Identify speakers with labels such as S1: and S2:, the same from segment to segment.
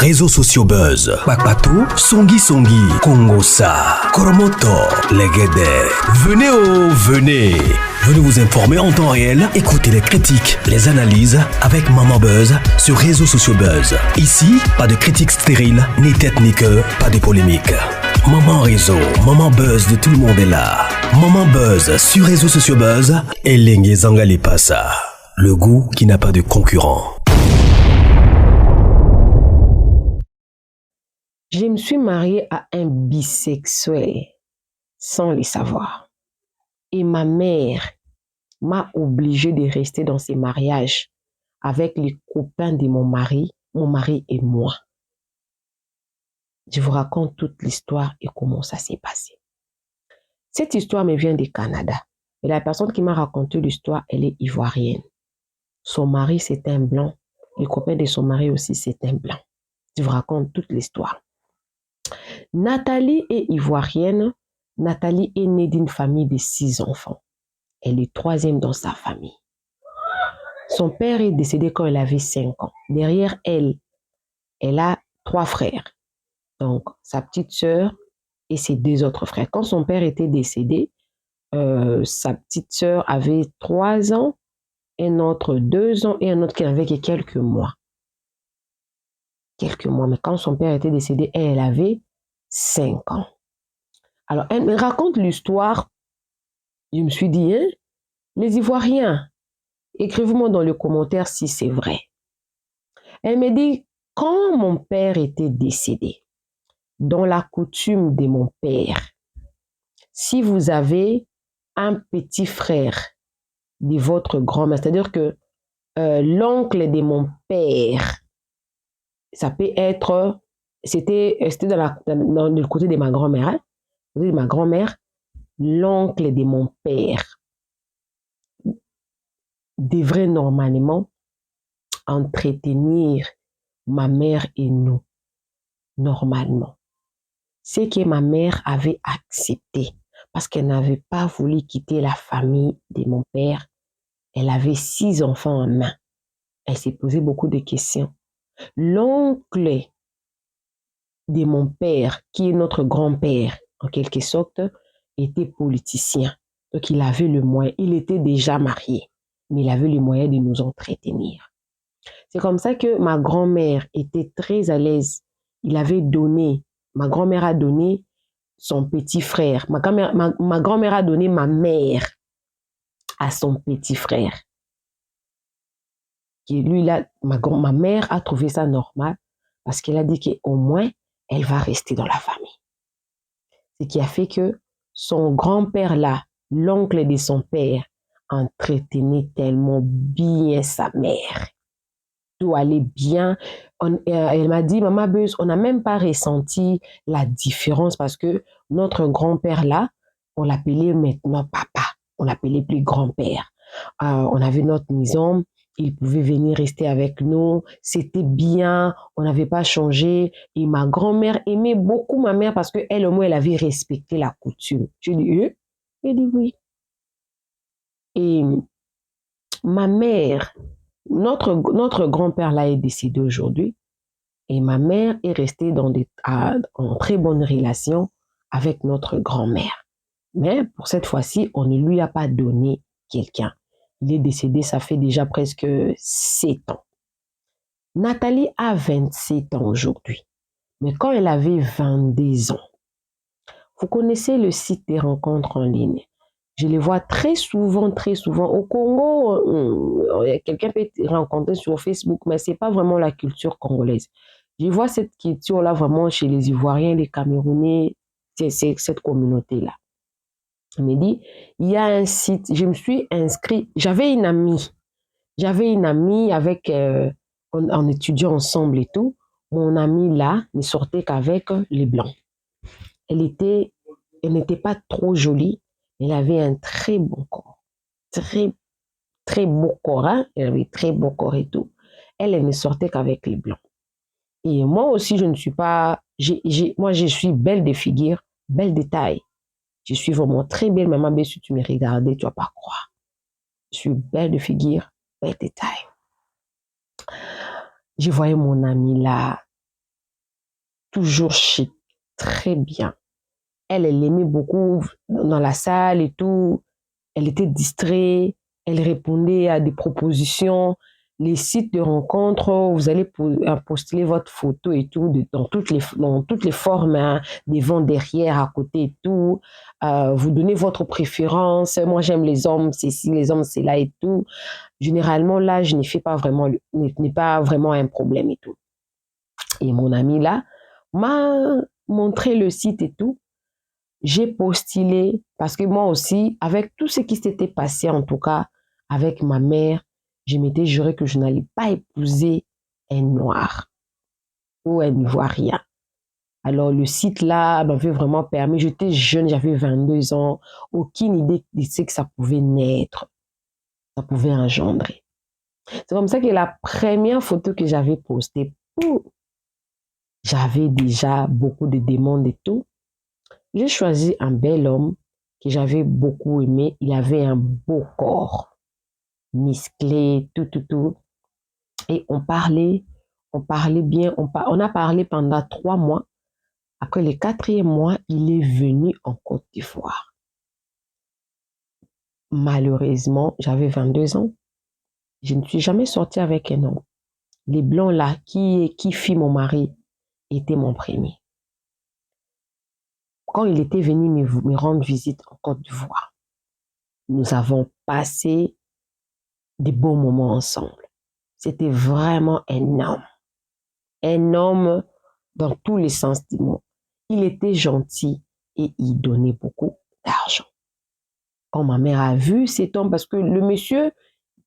S1: réseaux sociaux buzz. Bakpatou, Songi Songi, Kongosa, Koromoto, Legede. Venez. Venez vous informer en temps réel. Écoutez les critiques, les analyses avec Maman Buzz sur réseaux sociaux buzz. Ici, pas de critiques stériles, ni tête ni queue, pas de polémique. Maman réseau, Maman Buzz de tout le monde est là. Maman Buzz sur réseaux sociaux buzz. Et Lengue Zangali Passa. Le goût qui n'a pas de concurrent.
S2: Je me suis mariée à un bisexuel sans le savoir. Et ma mère m'a obligée de rester dans ces mariages avec les copains de mon mari et moi. Je vous raconte toute l'histoire et comment ça s'est passé. Cette histoire me vient du Canada. Et la personne qui m'a raconté l'histoire, elle est ivoirienne. Son mari, c'est un blanc. Les copains de son mari aussi, c'est un blanc. Je vous raconte toute l'histoire. Nathalie est ivoirienne. Nathalie est née d'une famille de 6 enfants. Elle est 3e dans sa famille. Son père est décédé quand elle avait 5 ans. Derrière elle, elle a 3 frères. Donc, sa petite sœur et ses 2 autres frères. Quand son père était décédé, sa petite sœur avait 3 ans, un autre 2 ans et un autre qui n'avait que quelques mois. Mais quand son père était décédé, elle avait 5 ans. Alors, elle me raconte l'histoire. Je me suis dit, les Ivoiriens, écrivez-moi dans le commentaire si c'est vrai. Elle me dit, quand mon père était décédé, dans la coutume de mon père, si vous avez un petit frère de votre grand-mère, c'est-à-dire que l'oncle de mon père, ça peut être, c'était dans le côté de ma grand-mère, hein? Le côté de ma grand-mère, l'oncle de mon père devrait normalement entretenir ma mère et nous, normalement. C'est que ma mère avait accepté parce qu'elle n'avait pas voulu quitter la famille de mon père. Elle avait 6 enfants en main. Elle s'est posé beaucoup de questions. L'oncle de mon père, qui est notre grand-père, en quelque sorte, était politicien. Donc, il avait le moyen. Il était déjà marié, mais il avait le moyen de nous entretenir. C'est comme ça que ma grand-mère était très à l'aise. Ma grand-mère a donné son petit frère. Ma grand-mère a donné ma mère à son petit frère. Et lui, là, ma mère a trouvé ça normal parce qu'elle a dit qu'au moins, elle va rester dans la famille. Ce qui a fait que son grand-père là, l'oncle de son père, entretenait tellement bien sa mère. Tout allait bien. Elle m'a dit, Maman Buzz, on n'a même pas ressenti la différence parce que notre grand-père là, on l'appelait maintenant papa. On l'appelait plus grand-père. On avait notre maison. Il pouvait venir rester avec nous. C'était bien. On n'avait pas changé. Et ma grand-mère aimait beaucoup ma mère parce qu'elle, au moins, elle avait respecté la coutume. Je dis, elle dit oui. Et ma mère, notre grand-père là est décédé aujourd'hui. Et ma mère est restée en très bonne relation avec notre grand-mère. Mais pour cette fois-ci, on ne lui a pas donné quelqu'un. Il est décédé, ça fait déjà presque 7 ans. Nathalie a 27 ans aujourd'hui. Mais quand elle avait 22 ans, vous connaissez le site des rencontres en ligne. Je les vois très souvent. Au Congo, quelqu'un peut te rencontrer sur Facebook, mais ce n'est pas vraiment la culture congolaise. Je vois cette culture-là vraiment chez les Ivoiriens, les Camerounais, c'est cette communauté-là. Il me dit, il y a un site, je me suis inscrit, j'avais une amie avec, on étudiait ensemble et tout. Mon amie là ne sortait qu'avec les blancs. Elle n'était pas trop jolie, mais elle avait un très bon corps. Très, très beau corps, hein? Elle avait très beau corps et tout. Elle ne sortait qu'avec les blancs. Et moi aussi, je ne suis pas, moi je suis belle de figure, belle de taille. Je suis vraiment très belle, Maman Buzz, si tu me regardais, tu vas pas croire. Je suis belle de figure, belle de taille. Je voyais mon amie là, toujours chic, très bien. Elle aimait beaucoup dans la salle et tout. Elle était distraite, elle répondait à des propositions. Les sites de rencontres, vous allez poster votre photo et tout dans toutes les formes, hein, devant, derrière, à côté et tout. Vous donnez votre préférence. Moi, j'aime les hommes, c'est ci, les hommes, c'est là et tout. Généralement, là, je n'est pas vraiment un problème et tout. Et mon ami là m'a montré le site et tout. J'ai postulé parce que moi aussi, avec tout ce qui s'était passé, en tout cas, avec ma mère, je m'étais juré que je n'allais pas épouser un noir ou un ivoirien. Alors, le site-là m'avait vraiment permis, j'étais jeune, j'avais 22 ans, aucune idée de ce que ça pouvait naître, ça pouvait engendrer. C'est comme ça que la première photo que j'avais postée, j'avais déjà beaucoup de demandes et tout. J'ai choisi un bel homme que j'avais beaucoup aimé. Il avait un beau corps, musclé, tout. Et on parlait bien. On a parlé pendant 3 mois. Après le 4e mois, il est venu en Côte d'Ivoire. Malheureusement, j'avais 22 ans. Je ne suis jamais sortie avec un homme. Les blancs là, qui fit mon mari, était mon premier. Quand il était venu me rendre visite en Côte d'Ivoire, nous avons passé des bons moments ensemble. C'était vraiment un homme dans tous les sens du mot. Il était gentil et il donnait beaucoup d'argent. Quand ma mère a vu cet homme, parce que le monsieur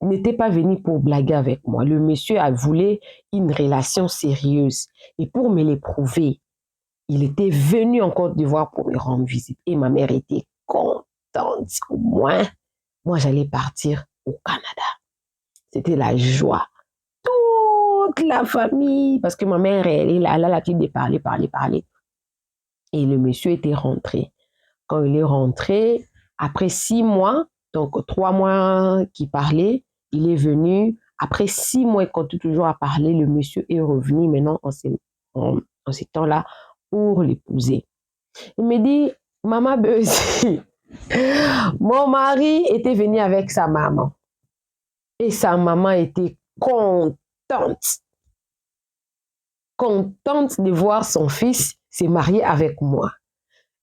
S2: n'était pas venu pour blaguer avec moi, le monsieur a voulu une relation sérieuse. Et pour me l'éprouver, il était venu en Côte d'Ivoire pour me rendre visite. Et ma mère était contente. Au moins, moi, j'allais partir au Canada. C'était la joie. Toute la famille, parce que ma mère, elle a l'habitude de parler. Et le monsieur était rentré. Quand il est rentré, après 6 mois, donc 3 mois qu'il parlait, il est venu. Après 6 mois, il continue toujours à parler. Le monsieur est revenu maintenant en ces temps-là pour l'épouser. Il me dit, maman Beuzy, mon mari était venu avec sa maman. Et sa maman était contente de voir son fils se marier avec moi.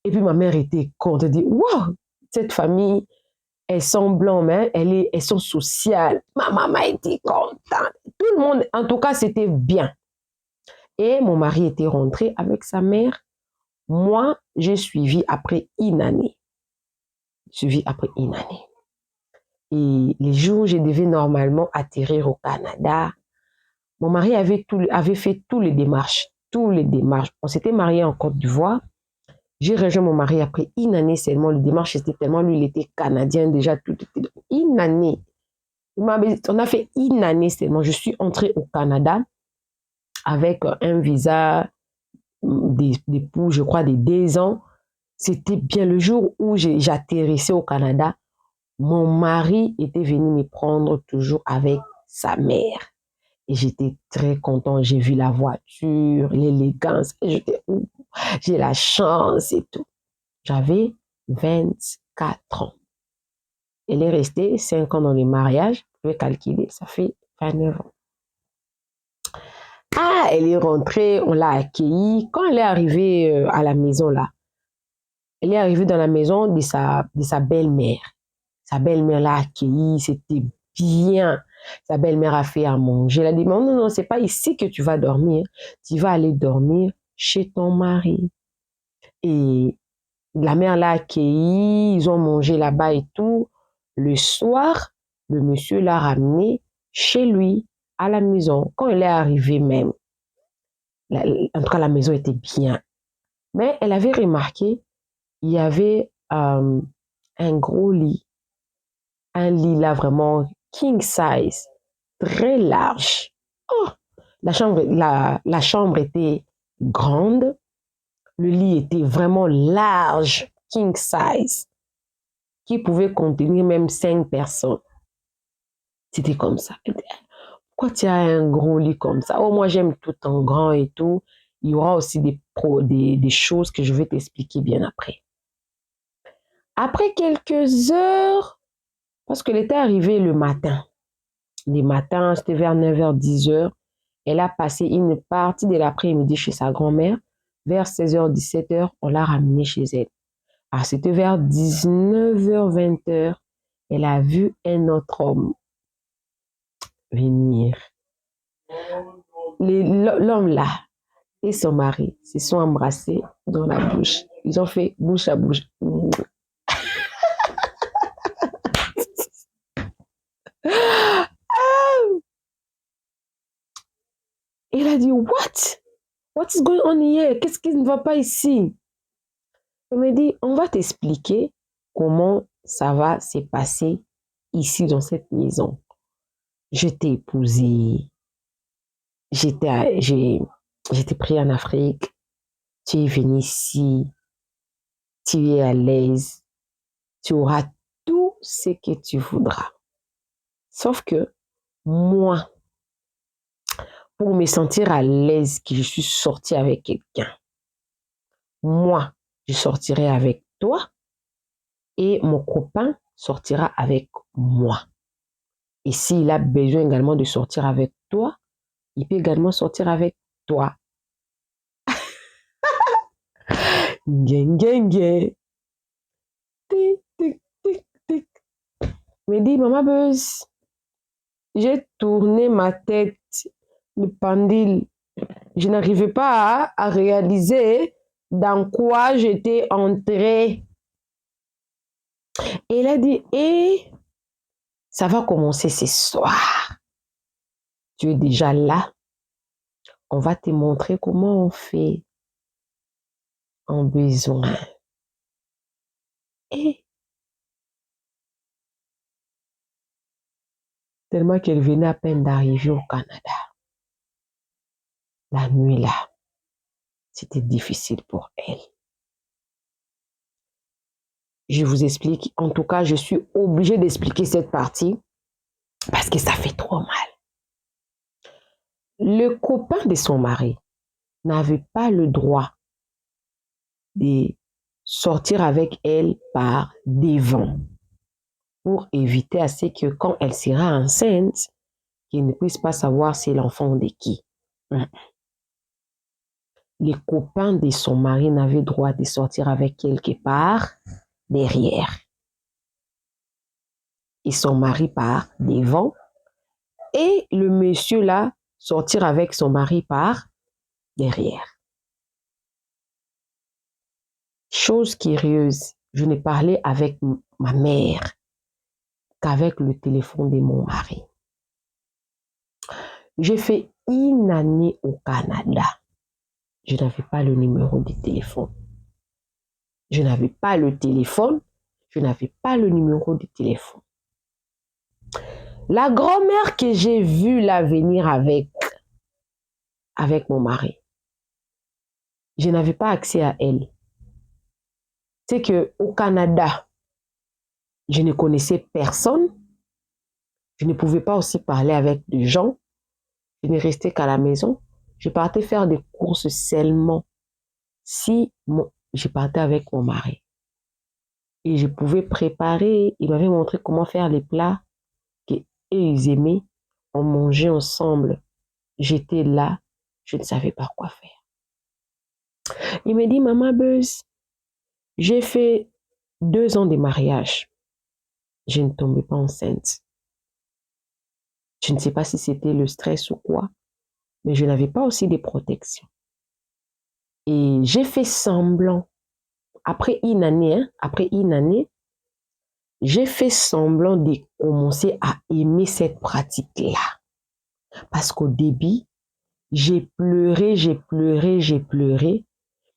S2: Et puis ma mère était contente, elle dit, wow, cette famille, elles sont blancs, mais elles sont sociales. Ma maman était contente. Tout le monde, en tout cas, c'était bien. Et mon mari était rentré avec sa mère. Moi, j'ai suivi après une année. Et les jours où je devais normalement atterrir au Canada, mon mari avait fait toutes les démarches. On s'était mariés en Côte d'Ivoire. J'ai rejoint mon mari après une année seulement. Les démarches étaient tellement, lui, il était canadien déjà. Tout était une année. On a fait une année seulement. Je suis entrée au Canada avec un visa d'époux, je crois, de 2 ans. C'était bien le jour où j'atterrissais au Canada. Mon mari était venu me prendre toujours avec sa mère. Et j'étais très contente. J'ai vu la voiture, l'élégance. J'ai la chance et tout. J'avais 24 ans. Elle est restée 5 ans dans le mariage. Vous pouvez calculer, ça fait 29 ans. Ah, elle est rentrée, on l'a accueillie. Quand elle est arrivée à la maison là, elle est arrivée dans la maison de sa belle-mère. Sa belle-mère l'a accueillie, c'était bien. Sa belle-mère a fait à manger. Elle a dit, non, c'est pas ici que tu vas dormir. Tu vas aller dormir chez ton mari. Et la mère l'a accueillie, ils ont mangé là-bas et tout. Le soir, le monsieur l'a ramené chez lui, à la maison. Quand elle est arrivée même, en tout cas, la maison était bien. Mais elle avait remarqué, il y avait un gros lit. Un lit là vraiment king size, très large. Oh, la chambre était grande. Le lit était vraiment large, king size, qui pouvait contenir même 5 personnes. C'était comme ça. Pourquoi tu as un gros lit comme ça? Oh, moi j'aime tout en grand et tout. il y aura aussi des choses que je vais t'expliquer bien après. Après quelques heures, parce qu'elle était arrivée le matin. Le matin, c'était vers 9h, 10h. Elle a passé une partie de l'après-midi chez sa grand-mère. Vers 16h, 17h, on l'a ramenée chez elle. Alors, c'était vers 19h, 20h. Elle a vu un autre homme venir. L'homme là et son mari se sont embrassés dans la bouche. Ils ont fait bouche à bouche. Il a dit, what? What is going on here? Qu'est-ce qui ne va pas ici? Il me dit, on va t'expliquer comment ça va se passer ici dans cette maison. Je t'ai épousé. J'étais pris en Afrique. Tu es venu ici. Tu es à l'aise. Tu auras tout ce que tu voudras. Sauf que moi, pour me sentir à l'aise que je suis sortie avec quelqu'un, moi, je sortirai avec toi et mon copain sortira avec moi. Et s'il a besoin également de sortir avec toi, il peut également sortir avec toi. Gang, gang, gang. Tic, tic, tic, tic. Me dit, maman Buzz, j'ai tourné ma tête, le pendule. Je n'arrivais pas à réaliser dans quoi j'étais entrée. Et il a dit, ça va commencer ce soir. Tu es déjà là. On va te montrer comment on fait en besoin. Et tellement qu'elle venait à peine d'arriver au Canada. La nuit là, c'était difficile pour elle. Je vous explique. En tout cas, je suis obligée d'expliquer cette partie parce que ça fait trop mal. Le copain de son mari n'avait pas le droit de sortir avec elle par devant pour éviter à ce que quand elle sera enceinte, qu'il ne puisse pas savoir c'est l'enfant de qui. Les copains de son mari n'avaient droit de sortir avec quelque part derrière. Et son mari par devant. Et le monsieur là, sortir avec son mari par derrière. Chose curieuse, je ne parlais avec ma mère qu'avec le téléphone de mon mari. J'ai fait une année au Canada. Je n'avais pas le numéro de téléphone. Je n'avais pas le téléphone. Je n'avais pas le numéro de téléphone. La grand-mère que j'ai vue là venir avec mon mari, je n'avais pas accès à elle. C'est qu'au Canada, je ne connaissais personne. Je ne pouvais pas aussi parler avec des gens. Je ne restais qu'à la maison. Je partais faire des courses seulement si je partais avec mon mari. Et je pouvais préparer. Il m'avait montré comment faire les plats qu'ils aimaient. On mangeait ensemble. J'étais là. Je ne savais pas quoi faire. Il me dit, maman Buzz, j'ai fait 2 ans de mariage. Je ne tombais pas enceinte. Je ne sais pas si c'était le stress ou quoi, mais je n'avais pas aussi de protection. Et j'ai fait semblant. Après une année, j'ai fait semblant de commencer à aimer cette pratique-là. Parce qu'au début, j'ai pleuré,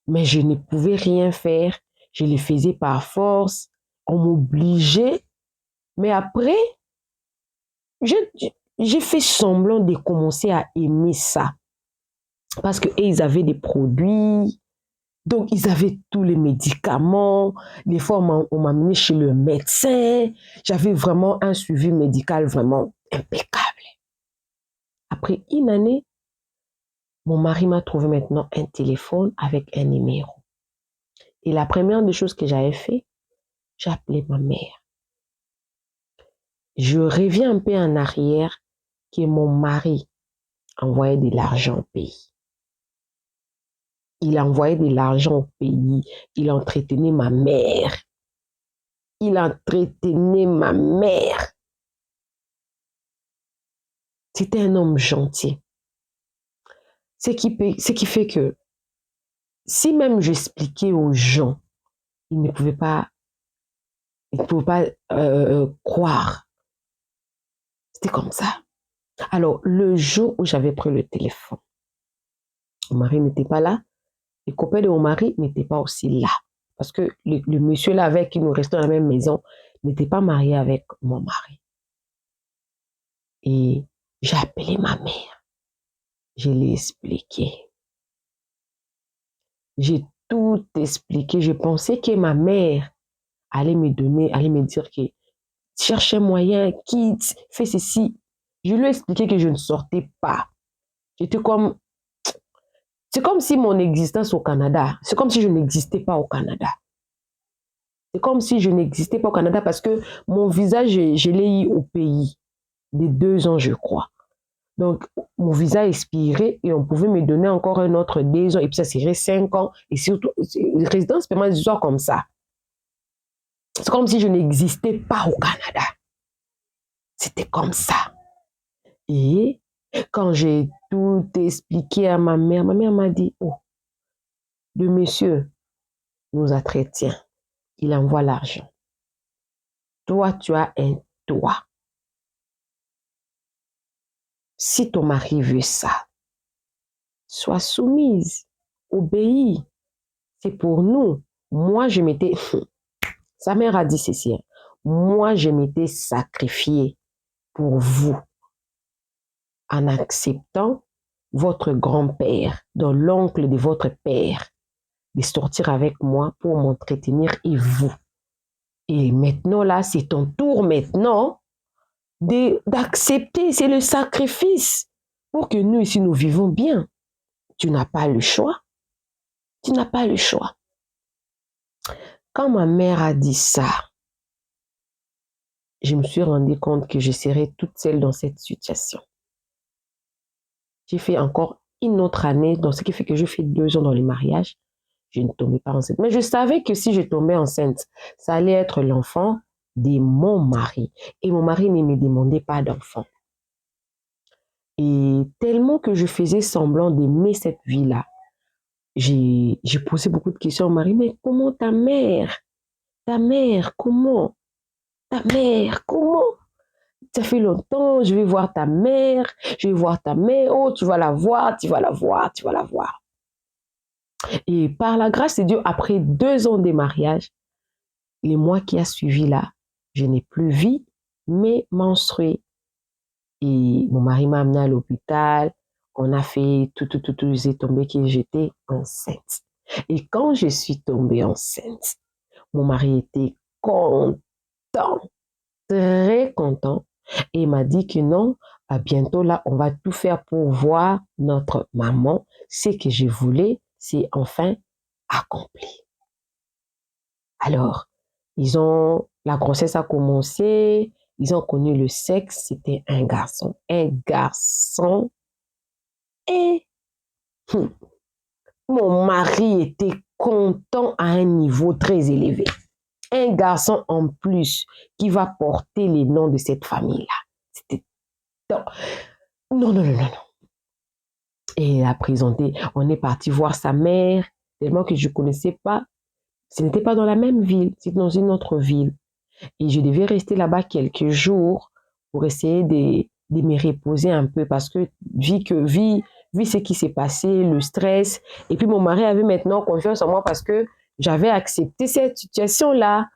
S2: mais je ne pouvais rien faire. Je le faisais par force. On m'obligeait. Mais après, j'ai fait semblant de commencer à aimer ça. Parce qu'ils avaient des produits. Donc, ils avaient tous les médicaments. Des fois, on m'a amené chez le médecin. J'avais vraiment un suivi médical vraiment impeccable. Après une année, Mon mari m'a trouvé maintenant un téléphone avec un numéro. Et la première des choses que j'avais fait, j'ai appelé ma mère. Je reviens un peu en arrière que mon mari envoyait de l'argent au pays. Il envoyait de l'argent au pays. Il entretenait ma mère. Il entretenait ma mère. C'était un homme gentil. Ce qui fait que si même j'expliquais aux gens, ils ne pouvaient pas croire. C'était comme ça. Alors, le jour où j'avais pris le téléphone, mon mari n'était pas là. Les copains de mon mari n'étaient pas aussi là. Parce que le monsieur là avec qui nous restons dans la même maison n'était pas marié avec mon mari. Et j'ai appelé ma mère. Je l'ai expliqué. J'ai tout expliqué. Je pensais que ma mère allait me dire que cherche un moyen, quitte, fais ceci. Je lui ai expliqué que je ne sortais pas. J'étais comme... C'est comme si mon existence au Canada, c'est comme si je n'existais pas au Canada. C'est comme si je n'existais pas au Canada parce que mon visage, je l'ai eu au pays des 2 ans, je crois. Donc, mon visa expirait et on pouvait me donner encore un autre 2 ans et puis ça serait 5 ans. Et surtout, résidence permanente, des histoires comme ça. C'est comme si je n'existais pas au Canada. C'était comme ça. Et quand j'ai tout expliqué à ma mère m'a dit, oh, le monsieur nous entretient. Il envoie l'argent. Toi, tu as un toit. Si ton mari veut ça, sois soumise, obéis. C'est pour nous. Moi, je m'étais... Sa mère a dit ceci. Moi, je m'étais sacrifiée pour vous en acceptant votre grand-père, donc l'oncle de votre père, de sortir avec moi pour m'entretenir et vous. Et maintenant, là, c'est ton tour maintenant d'accepter. C'est le sacrifice pour que nous, ici, nous vivons bien. Tu n'as pas le choix. Tu n'as pas le choix. Quand ma mère a dit ça, je me suis rendu compte que je serais toute seule dans cette situation. J'ai fait encore une autre année, donc ce qui fait que je fais 2 ans dans le mariage. Je ne tombais pas enceinte. Mais je savais que si je tombais enceinte, ça allait être l'enfant de mon mari. Et mon mari ne me demandait pas d'enfant. Et tellement que je faisais semblant d'aimer cette vie-là, j'ai posé beaucoup de questions au mari. Mais comment ta mère? Ta mère, comment? Ta mère, comment? Ça fait longtemps, je vais voir ta mère, je vais voir ta mère. Oh, tu vas la voir, tu vas la voir, tu vas la voir. Et par la grâce de Dieu, après 2 ans de mariage, les mois qui a suivi là, je n'ai plus vu, mais menstrué. Et mon mari m'a amené à l'hôpital. On a fait tout, j'ai tombé que j'étais enceinte. Et quand je suis tombée enceinte, mon mari était content, très content. Et il m'a dit que non, à bientôt là, on va tout faire pour voir notre maman. Ce que je voulais, c'est enfin accompli. Alors, la grossesse a commencé, ils ont connu le sexe, c'était un garçon. Un garçon. Et mon mari était content à un niveau très élevé. Un garçon en plus qui va porter les noms de cette famille-là. C'était... Non. Et il a présenté, on est parti voir sa mère, tellement que je ne connaissais pas. Ce n'était pas dans la même ville, c'était dans une autre ville. Et je devais rester là-bas quelques jours pour essayer de me reposer un peu parce que vu ce qui s'est passé, le stress, et puis mon mari avait maintenant confiance en moi parce que j'avais accepté cette situation-là.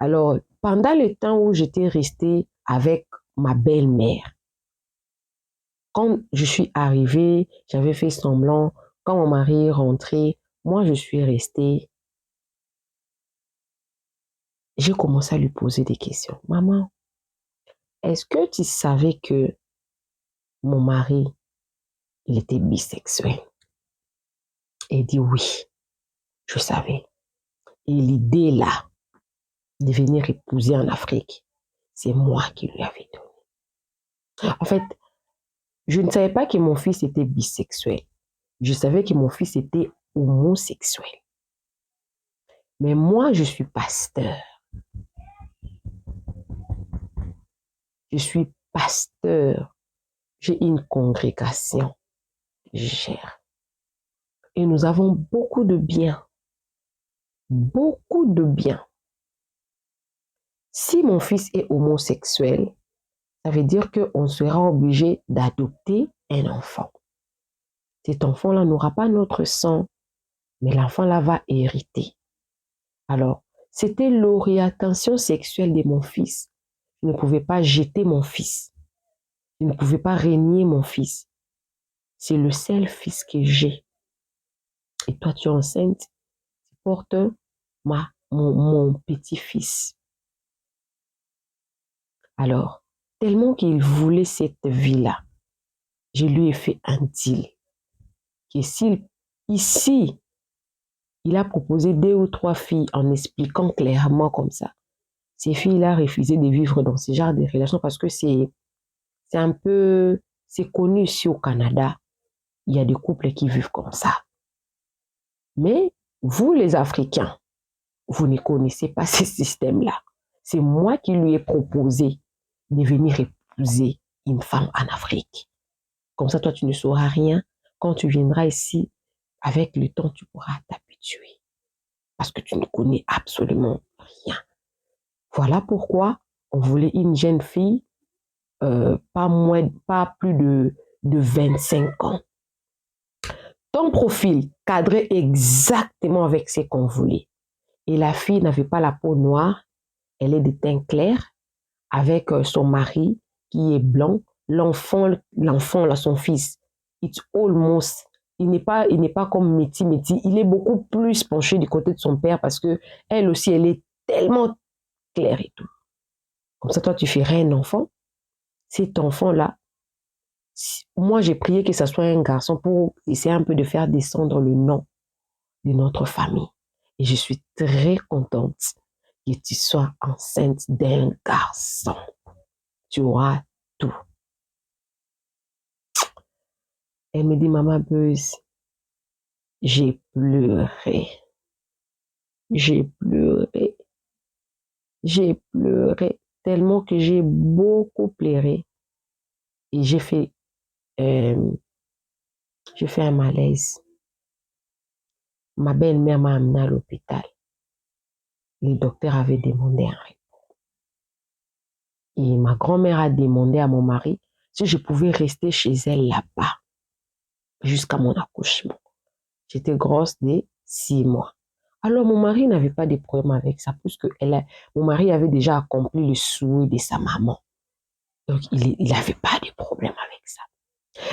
S2: Alors, pendant le temps où j'étais restée avec ma belle-mère, quand je suis arrivée, j'avais fait semblant, quand mon mari est rentré, moi je suis restée. J'ai commencé à lui poser des questions. Maman, est-ce que tu savais que mon mari il était bisexuel. Et il dit oui, je savais. Et l'idée là, de venir épouser en Afrique, c'est moi qui lui avais donné. En fait, je ne savais pas que mon fils était bisexuel. Je savais que mon fils était homosexuel. Mais moi, je suis pasteur. Je suis pasteur. J'ai une congrégation que je gère. Et nous avons beaucoup de biens. Beaucoup de biens. Si mon fils est homosexuel, ça veut dire qu'on sera obligé d'adopter un enfant. Cet enfant-là n'aura pas notre sang, mais l'enfant-là va hériter. Alors, c'était l'orientation sexuelle de mon fils. Je ne pouvais pas jeter mon fils. Je ne pouvais pas régner mon fils. C'est le seul fils que j'ai. Et toi, tu es enceinte, tu portes mon petit-fils. Alors, tellement qu'il voulait cette vie-là, je lui ai fait un deal. Que s'il, ici, il a proposé 2 ou 3 filles en expliquant clairement comme ça, ces filles-là refusaient de vivre dans ce genre de relations parce que c'est un peu, c'est connu ici au Canada. Il y a des couples qui vivent comme ça. Mais vous, les Africains, vous ne connaissez pas ce système-là. C'est moi qui lui ai proposé de venir épouser une femme en Afrique. Comme ça, toi, tu ne sauras rien. Quand tu viendras ici, avec le temps, tu pourras t'habituer. Parce que tu ne connais absolument rien. Voilà pourquoi on voulait une jeune fille, pas plus de 25 ans. Ton profil cadrait exactement avec ce qu'on voulait. Et la fille n'avait pas la peau noire, elle est de teint clair, avec son mari qui est blanc. L'enfant là, son fils, it's almost, il n'est pas comme Métis, il est beaucoup plus penché du côté de son père parce que elle aussi, elle est tellement claire et tout. Comme ça, toi, tu ferais un enfant. Cet enfant-là, moi, j'ai prié que ça soit un garçon pour essayer un peu de faire descendre le nom de notre famille. Et je suis très contente que tu sois enceinte d'un garçon. Tu auras tout. Elle me dit, Maman Buzz, j'ai pleuré. J'ai pleuré. J'ai pleuré tellement que j'ai beaucoup pleuré. Et j'ai fait un malaise. Ma belle-mère m'a amenée à l'hôpital. Les docteurs avaient demandé un repos. Et ma grand-mère a demandé à mon mari si je pouvais rester chez elle là-bas jusqu'à mon accouchement. J'étais grosse de 6 mois. Alors mon mari n'avait pas de problème avec ça puisque mon mari avait déjà accompli le souhait de sa maman. Donc il n'avait pas de problème avec ça.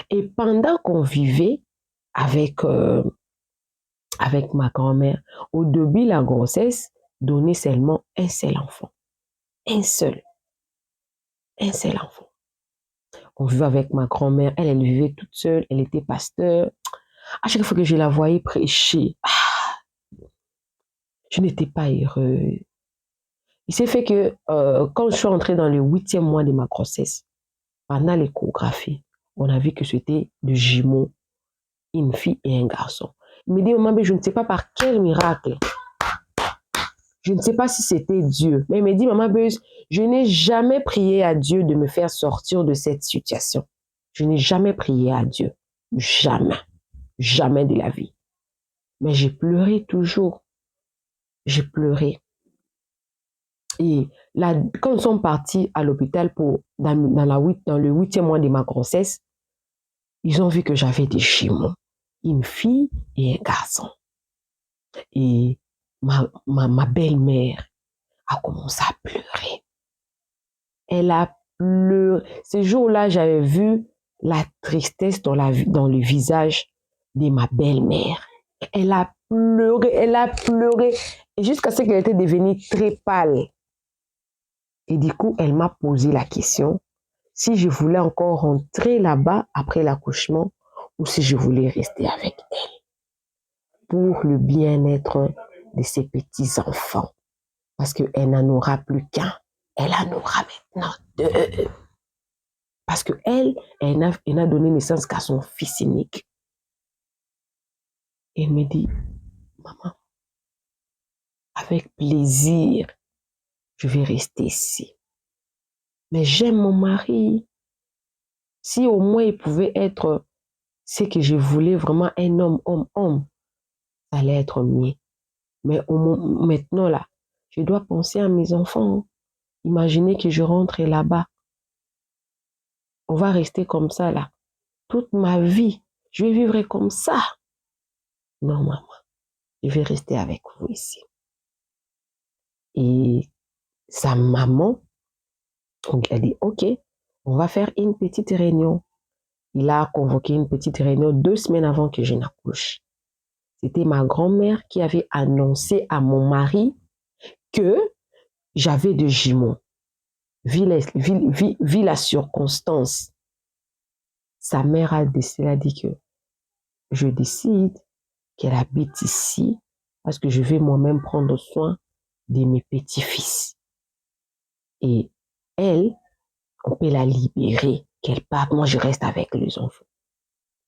S2: Et pendant qu'on vivait avec ma grand-mère, au début la grossesse donnait seulement un seul enfant. Un seul enfant. On vivait avec ma grand-mère, elle vivait toute seule, elle était pasteur. À chaque fois que je la voyais prêcher, je n'étais pas heureuse. Il s'est fait que quand je suis entrée dans le 8e mois de ma grossesse, pendant l'échographie, on a vu que c'était de jumeaux, une fille et un garçon. Il me dit, maman, mais je ne sais pas par quel miracle. Je ne sais pas si c'était Dieu. Mais il me dit, maman, je n'ai jamais prié à Dieu de me faire sortir de cette situation. Je n'ai jamais prié à Dieu. Jamais. Jamais de la vie. Mais j'ai pleuré toujours. J'ai pleuré. Et là, quand nous sommes partis à l'hôpital dans le 8e mois de ma grossesse, ils ont vu que j'avais des jumeaux. Une fille et un garçon. Et ma belle-mère a commencé à pleurer. Elle a pleuré. Ce jour-là, j'avais vu la tristesse dans le visage de ma belle-mère. Elle a pleuré. Et jusqu'à ce qu'elle était devenue très pâle. Et du coup, elle m'a posé la question si je voulais encore rentrer là-bas après l'accouchement ou si je voulais rester avec elle pour le bien-être de ses petits-enfants. Parce qu'elle n'en aura plus qu'un. Elle en aura maintenant deux. Parce qu'elle n'a donné naissance qu'à son fils unique. Et elle me dit, maman, avec plaisir, je vais rester ici. Mais j'aime mon mari. Si au moins il pouvait être ce que je voulais, vraiment un homme, ça allait être mieux. Mais maintenant, là, je dois penser à mes enfants. Imaginez que je rentre là-bas. On va rester comme ça, là. Toute ma vie, je vais vivre comme ça. Non, maman, je vais rester avec vous ici. Et sa maman, donc elle dit, OK, on va faire une petite réunion. Il a convoqué une petite réunion 2 semaines avant que je n'accouche. C'était ma grand-mère qui avait annoncé à mon mari que j'avais de jumeaux. Vu la circonstance, sa mère a dit que je décide qu'elle habite ici parce que je vais moi-même prendre soin de mes petits-fils. Et elle, on peut la libérer, qu'elle parte, moi je reste avec les enfants.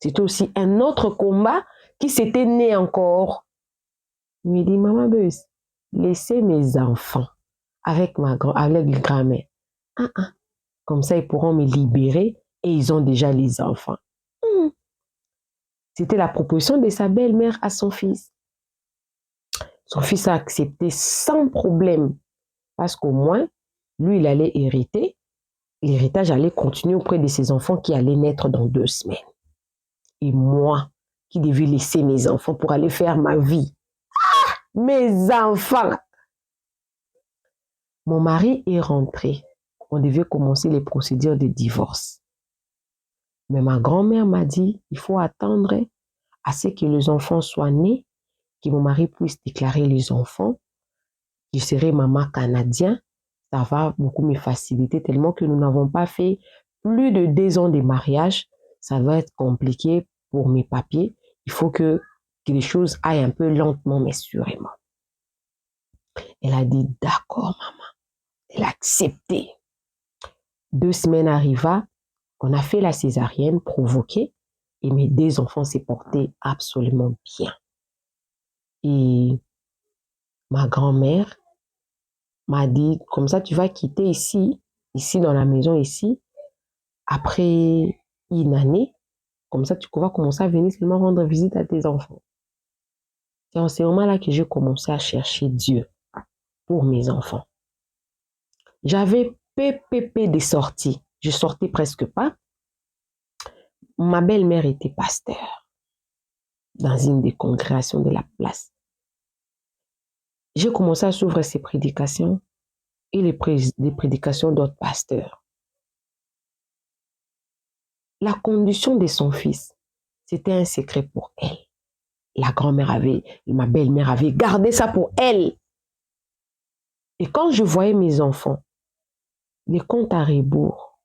S2: C'était aussi un autre combat qui s'était né encore. Il me dit, maman Beuse, laissez mes enfants avec les grand-mère. Comme ça, ils pourront me libérer et ils ont déjà les enfants. C'était la proposition de sa belle-mère à son fils. Son fils a accepté sans problème parce qu'au moins, lui, il allait hériter. L'héritage allait continuer auprès de ses enfants qui allaient naître dans 2 semaines. Et moi, qui devais laisser mes enfants pour aller faire ma vie. Mes enfants! Mon mari est rentré. On devait commencer les procédures de divorce. Mais ma grand-mère m'a dit, il faut attendre à ce que les enfants soient nés, que mon mari puisse déclarer les enfants. Je serai maman canadien. Ça va beaucoup me faciliter tellement que nous n'avons pas fait plus de 2 ans de mariage. Ça va être compliqué pour mes papiers. Il faut que les choses aillent un peu lentement, mais sûrement. Elle a dit, d'accord, maman. Elle a accepté. 2 semaines arriva, on a fait la césarienne provoquée et mes 2 enfants s'est portés absolument bien. Et ma grand-mère m'a dit, comme ça, tu vas quitter ici dans la maison ici, après une année, comme ça, tu vas commencer à venir seulement rendre visite à tes enfants. C'est en ce moment-là que j'ai commencé à chercher Dieu pour mes enfants. J'avais PPP des sorties. Je sortais presque pas. Ma belle-mère était pasteur dans une des congrégations de la place. J'ai commencé à suivre ses prédications et les prédications d'autres pasteurs. La condition de son fils, c'était un secret pour elle. Ma belle-mère avait gardé ça pour elle. Et quand je voyais mes enfants, les comptes à rebours,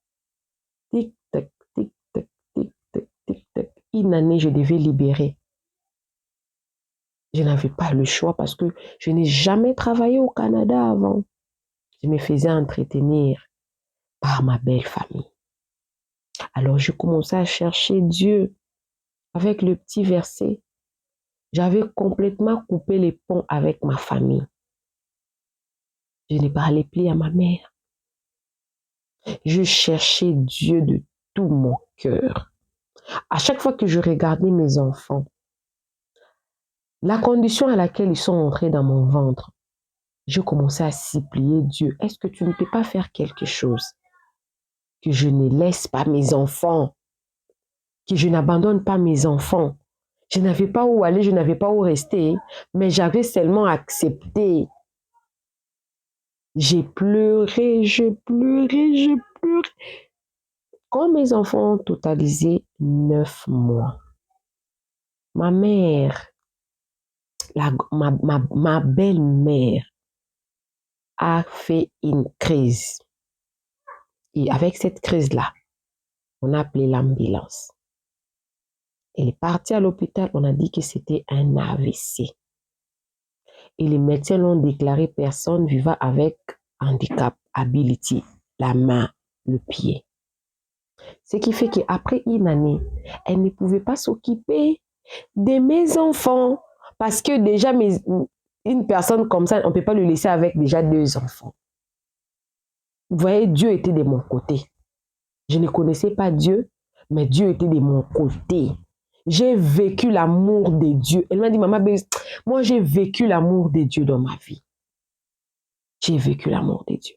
S2: tic-tac, tic-tac, tic-tac, tic-tac, une année, je devais libérer. Je n'avais pas le choix parce que je n'ai jamais travaillé au Canada avant. Je me faisais entretenir par ma belle famille. Alors je commençais à chercher Dieu avec le petit verset. J'avais complètement coupé les ponts avec ma famille. Je ne parlais plus à ma mère. Je cherchais Dieu de tout mon cœur. À chaque fois que je regardais mes enfants, la condition à laquelle ils sont entrés dans mon ventre, je commençais à supplier Dieu. Est-ce que tu ne peux pas faire quelque chose? Que je ne laisse pas mes enfants, que je n'abandonne pas mes enfants. Je n'avais pas où aller, je n'avais pas où rester, mais j'avais seulement accepté. J'ai pleuré, je pleurais. Quand mes enfants ont totalisé 9 mois, ma mère, ma belle-mère a fait une crise. Et avec cette crise-là, on a appelé l'ambulance. Elle est partie à l'hôpital, on a dit que c'était un AVC. Et les médecins l'ont déclaré personne vivant avec handicap, ability, la main, le pied. Ce qui fait qu'après une année, elle ne pouvait pas s'occuper de mes enfants. Parce que déjà, une personne comme ça, on ne peut pas le laisser avec déjà 2 enfants. Vous voyez, Dieu était de mon côté. Je ne connaissais pas Dieu, mais Dieu était de mon côté. J'ai vécu l'amour de Dieu. Elle m'a dit, maman, moi j'ai vécu l'amour de Dieu dans ma vie. J'ai vécu l'amour de Dieu.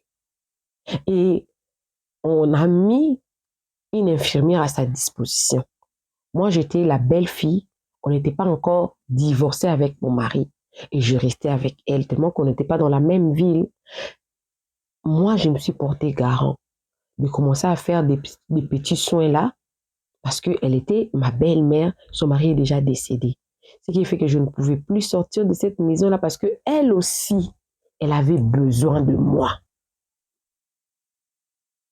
S2: Et on a mis une infirmière à sa disposition. Moi, j'étais la belle-fille. On n'était pas encore divorcés avec mon mari. Et je restais avec elle, tellement qu'on n'était pas dans la même ville. Moi, je me suis portée garant de commencer à faire des petits soins là, parce qu'elle était ma belle-mère. Son mari est déjà décédé. Ce qui fait que je ne pouvais plus sortir de cette maison-là parce qu'elle aussi, elle avait besoin de moi.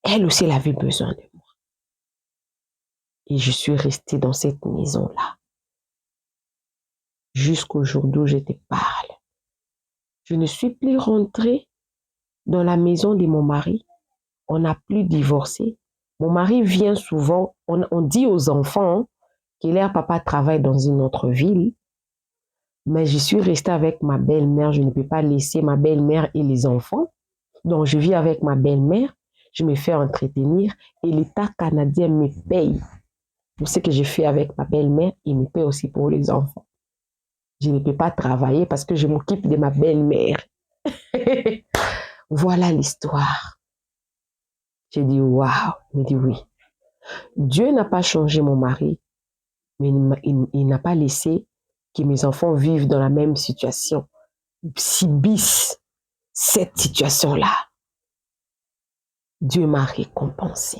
S2: Elle aussi, elle avait besoin de moi. Et je suis restée dans cette maison-là. Jusqu'au jour d'où je te parle. Je ne suis plus rentrée dans la maison de mon mari. On n'a plus divorcé. Mon mari vient souvent. On dit aux enfants que leur papa travaille dans une autre ville. Mais je suis restée avec ma belle-mère. Je ne peux pas laisser ma belle-mère et les enfants. Donc, je vis avec ma belle-mère. Je me fais entretenir et l'État canadien me paye pour ce que je fais avec ma belle-mère. Il me paye aussi pour les enfants. Je ne peux pas travailler parce que je m'occupe de ma belle-mère. Voilà l'histoire. J'ai dit waouh. Il me dit oui. Dieu n'a pas changé mon mari, mais il n'a pas laissé que mes enfants vivent dans la même situation. Subissent cette situation-là. Dieu m'a récompensé.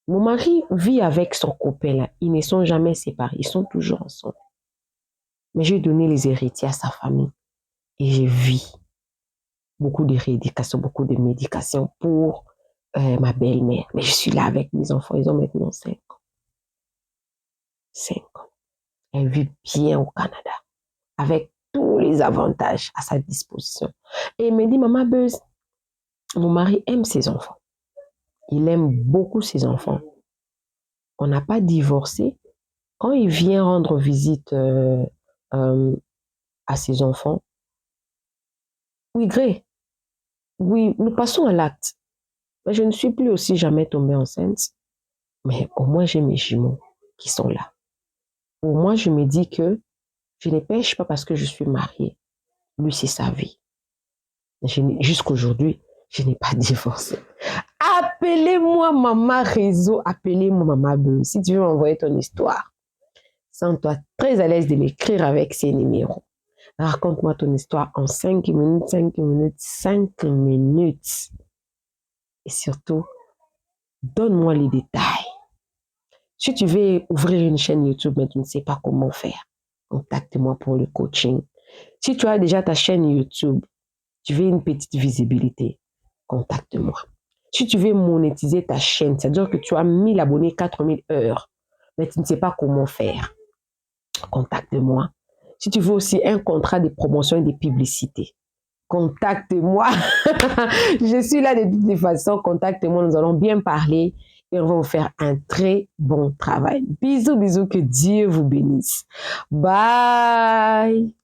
S2: Mon mari vit avec son copain là. Ils ne sont jamais séparés. Ils sont toujours ensemble. Mais j'ai donné les héritiers à sa famille. Et j'ai vu beaucoup de rééducation, beaucoup de médication pour ma belle-mère. Mais je suis là avec mes enfants. Ils ont maintenant 5 ans. 5 ans. Elle vit bien au Canada. Avec tous les avantages à sa disposition. Et elle me dit, maman Beuse, mon mari aime ses enfants. Il aime beaucoup ses enfants. On n'a pas divorcé. Quand il vient rendre visite à ses enfants, oui, Gré, oui, nous passons à l'acte. Mais je ne suis plus aussi jamais tombée enceinte. Mais au moins, j'ai mes jumeaux qui sont là. Au moins, je me dis que je ne pêche pas parce que je suis mariée. Lui, c'est sa vie. Jusqu'aujourd'hui, je n'ai pas divorcé. Appelez-moi Maman Réseau, appelez-moi Maman Beu. Si tu veux m'envoyer ton histoire, sens-toi très à l'aise de m'écrire avec ces numéros. Raconte-moi ton histoire en 5 minutes, 5 minutes, 5 minutes. Et surtout, donne-moi les détails. Si tu veux ouvrir une chaîne YouTube, mais tu ne sais pas comment faire, contacte-moi pour le coaching. Si tu as déjà ta chaîne YouTube, tu veux une petite visibilité, contacte-moi. Si tu veux monétiser ta chaîne, c'est-à-dire que tu as 1000 abonnés, 4000 heures, mais tu ne sais pas comment faire, contacte-moi. Si tu veux aussi un contrat de promotion et de publicité, contacte-moi. Je suis là de toutes les façons, contacte-moi, nous allons bien parler et on va vous faire un très bon travail. Bisous, bisous, que Dieu vous bénisse. Bye.